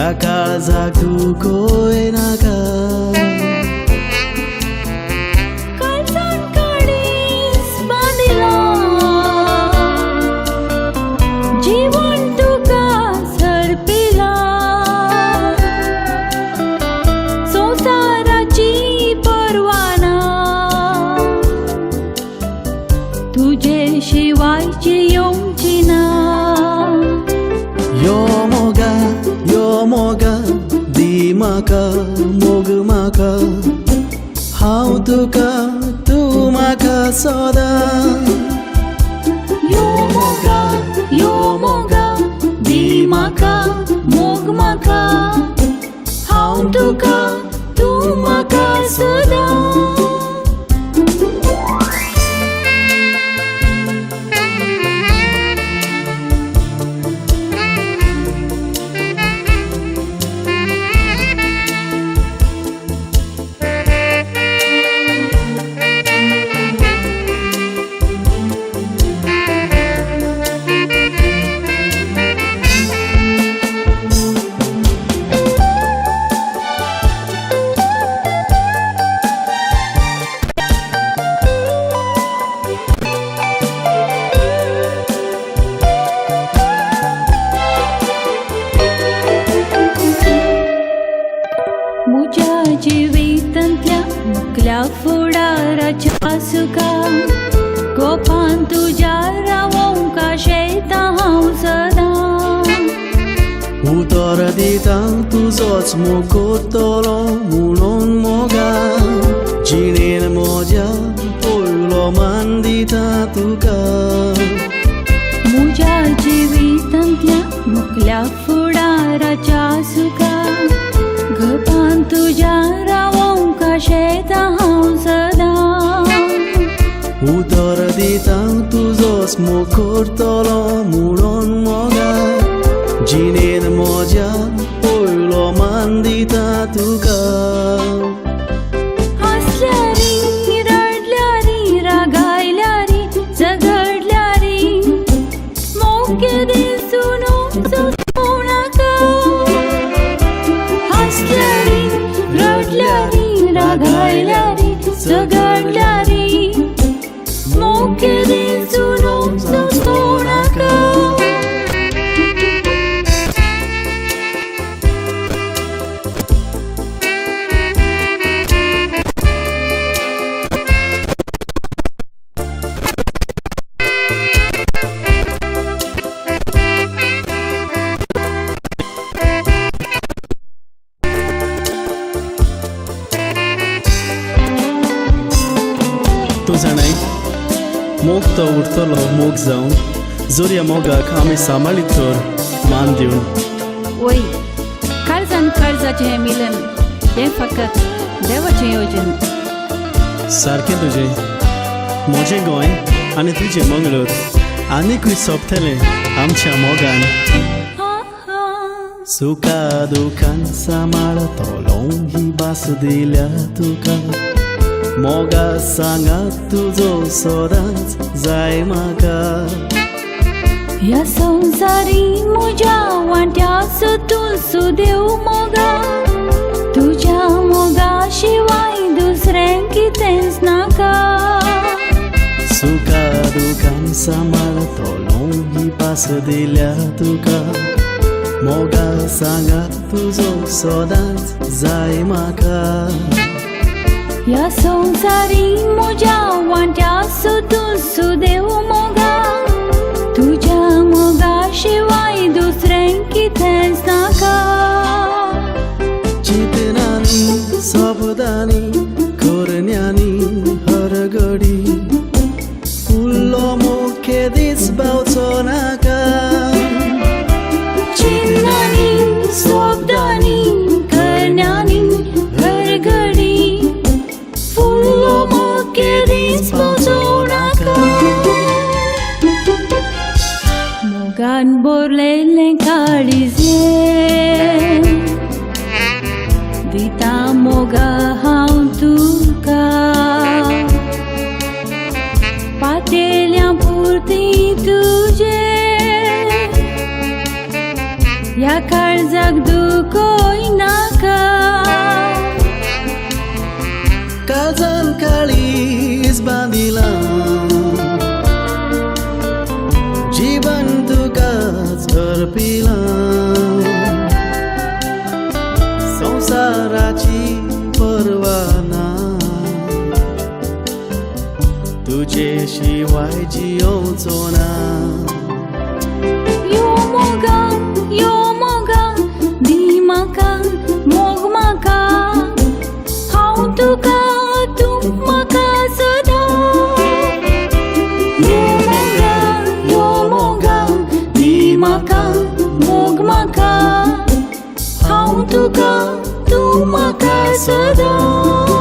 ह्या काळजाक दुखोय नाका म्हाका मोग म्हाका हांव तुका तूं म्हाका सदां यो मोगा दी म्हाका मोग म्हाका हांव तुका तूं म्हाका सदां मुझ्या जिवितांतल्या मुखल्या फुडाराच्या सुखा गोपान तुज्या रावोंका शेता हांव सदां उतर दिता तुजोच मोग करतलो म्हणून मोगा जिणेन म्हज्या पयलो मान दिता तुका मुझ्या जिवितांतल्या मुखल्या फुडाराच्या सुखा गोपान तुज्या रावोंका शेता हांव सदां उतर दिता तुजोच मोग करतलो म्हणून मोगा जिणेन म्हज्या पयलो मान दिता तुका हसल्यारी रडल्यारी रागायल्यारी झगडल्यारी मोगे दिसून नाका हसल्यारी रडल्यारी रागायल्यारी झगडल्यारी मोगे दिसून नाका तूं जाणाय मोग तो उरतलो मोग जावन जर ह्या मोगाक आमी सांबाळीत तर मान दिवन वय कर्जान कर्जाचें हें मिलन हें फकत देवाचें येवजण सारकें तुजें म्हजें गोंय आनी तुजें मंगळूर आनीकूय सोंपतलें आमच्या मोगान सुखा दुखान सांबाळतलो ही भास दिल्या तुका मोगा सांगात तुजो सदांच जाय म्हाका ह्या संवसारी म्हज्या वाट्यास तूं सुदेव मोगा तुज्या मोगा शिवाय दुसरें कितेंच नाका सुखा दुखान सांबाळतलो ही भास दिल्या तुका मोगा सांगात तुजो सदांच जाय म्हाका ह्या संवसारी म्हज्या वाट्यास तूं सुदेव मोगा तुज्या मोगा शिवाय दुसरें कितेंच नाका चिंतनांनी सपदांनी करण्यांनी हर घडी उरलो मोग दीस पावचो नाका चिंतनांनी सपदांनी करण्यांनी हर घडी मोगान बोरलेलें काळीजे दिता मोगा हांव तुका पातेल्या पुरती तुजे ह्या काळजाक दुखोय नाका काळजान काळीज बांदिला जीवन तुकाच अर्पिला संसाराची परवाना तुजे शिवाय जियोचो ना यो मोगा दी म्हाका मोग म्हाका हांव तुका तू म्हाका सदां यो मोगा दी म्हाका मोग म्हाका हांव तुका तू म्हाका सदां